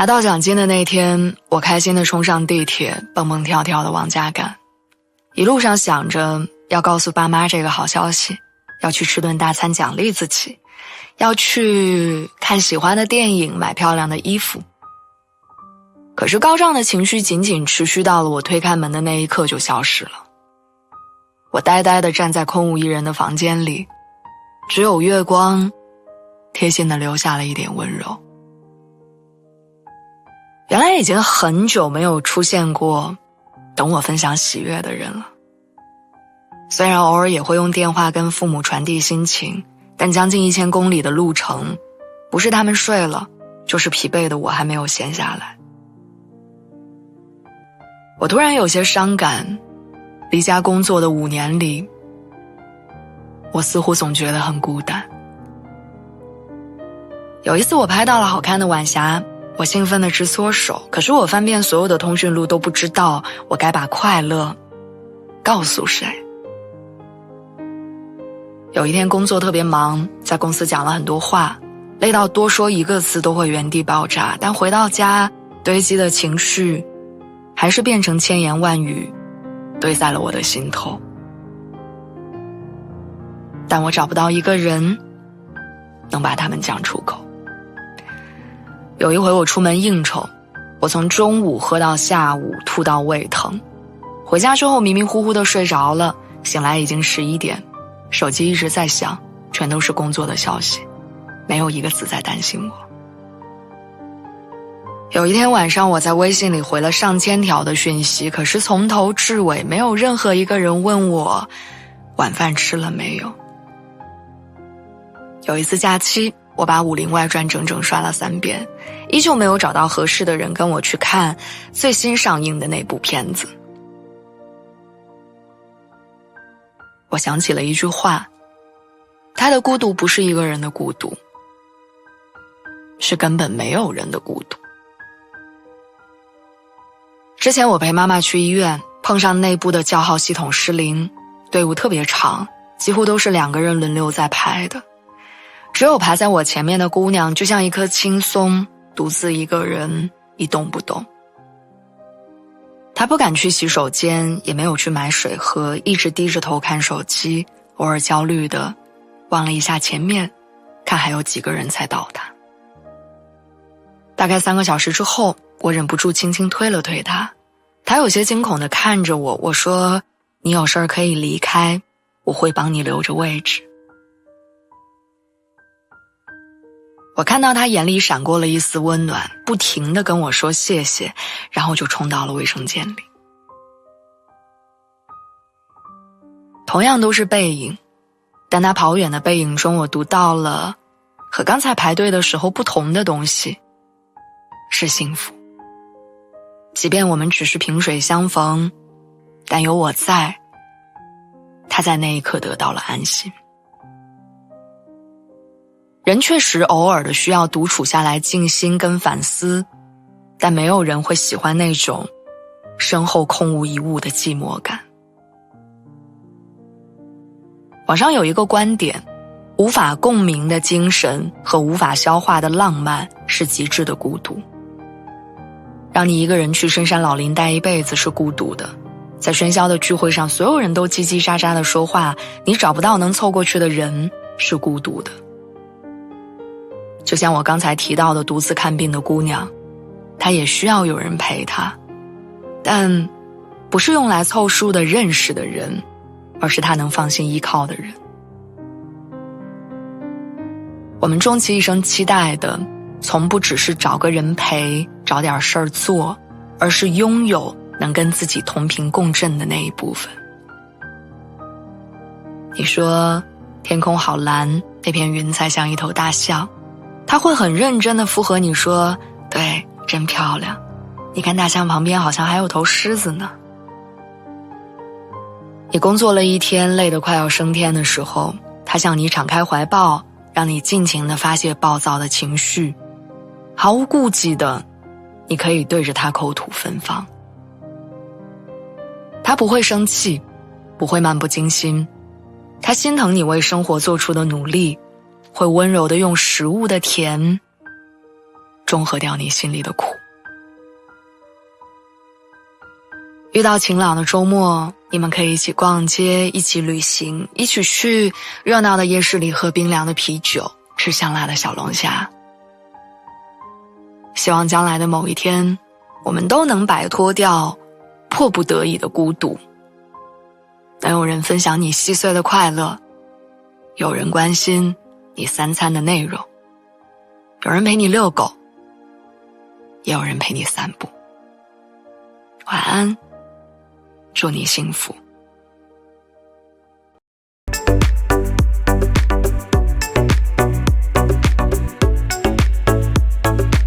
拿到奖金的那天，我开心地冲上地铁，蹦蹦跳跳地往家赶。一路上想着要告诉爸妈这个好消息，要去吃顿大餐奖励自己，要去看喜欢的电影，买漂亮的衣服。可是高涨的情绪仅仅持续到了我推开门的那一刻就消失了。我呆呆地站在空无一人的房间里，只有月光贴心地留下了一点温柔。原来已经很久没有出现过懂我分享喜悦的人了。虽然偶尔也会用电话跟父母传递心情，但将近1000公里的路程，不是他们睡了，就是疲惫的我还没有闲下来。我突然有些伤感，离家工作的5年里，我似乎总觉得很孤单。有一次我拍到了好看的晚霞，我兴奋地直搓手，可是我翻遍所有的通讯录都不知道我该把快乐告诉谁。有一天工作特别忙，在公司讲了很多话，累到多说一个字都会原地爆炸，但回到家堆积的情绪还是变成千言万语堆在了我的心头。但我找不到一个人能把它们讲出口。有一回我出门应酬，我从中午喝到下午，吐到胃疼，回家之后迷迷糊糊地睡着了，醒来已经11点，手机一直在响，全都是工作的消息，没有一个字在担心我。有一天晚上我在微信里回了上千条的讯息，可是从头至尾没有任何一个人问我晚饭吃了没有。有一次假期，我把《武林外传》整整刷了3遍，依旧没有找到合适的人跟我去看最新上映的那部片子。我想起了一句话，他的孤独不是一个人的孤独，是根本没有人的孤独。之前我陪妈妈去医院，碰上内部的叫号系统失灵，队伍特别长，几乎都是2个人轮流在排的。只有排在我前面的姑娘就像一棵青松，独自一个人一动不动。她不敢去洗手间，也没有去买水喝，一直低着头看手机，偶尔焦虑地望了一下前面，看还有几个人才到达。大概3个小时之后，我忍不住轻轻推了推她，她有些惊恐地看着我，我说：“你有事儿可以离开，我会帮你留着位置。”我看到他眼里闪过了一丝温暖，不停地跟我说谢谢，然后就冲到了卫生间里。同样都是背影，但他跑远的背影中，我读到了和刚才排队的时候不同的东西，是幸福。即便我们只是萍水相逢，但有我在，他在那一刻得到了安心。人确实偶尔的需要独处下来静心跟反思，但没有人会喜欢那种身后空无一物的寂寞感。网上有一个观点，无法共鸣的精神和无法消化的浪漫是极致的孤独。让你一个人去深山老林待一辈子是孤独的，在喧嚣的聚会上所有人都叽叽喳喳的说话，你找不到能凑过去的人是孤独的。就像我刚才提到的独自看病的姑娘，她也需要有人陪她，但不是用来凑数的认识的人，而是她能放心依靠的人。我们终其一生期待的，从不只是找个人陪，找点事儿做，而是拥有能跟自己同频共振的那一部分。你说天空好蓝，那片云彩像一头大象，他会很认真地附和你说，对，真漂亮，你看大象旁边好像还有头狮子呢。你工作了一天，累得快要升天的时候，他向你敞开怀抱，让你尽情地发泄暴躁的情绪，毫无顾忌的，你可以对着他口吐芬芳。他不会生气，不会漫不经心，他心疼你为生活做出的努力，会温柔地用食物的甜中和掉你心里的苦。遇到晴朗的周末，你们可以一起逛街，一起旅行，一起去热闹的夜市里喝冰凉的啤酒，吃香辣的小龙虾。希望将来的某一天，我们都能摆脱掉迫不得已的孤独，能有人分享你细碎的快乐，有人关心你3餐的内容，有人陪你遛狗，也有人陪你散步。晚安，祝你幸福。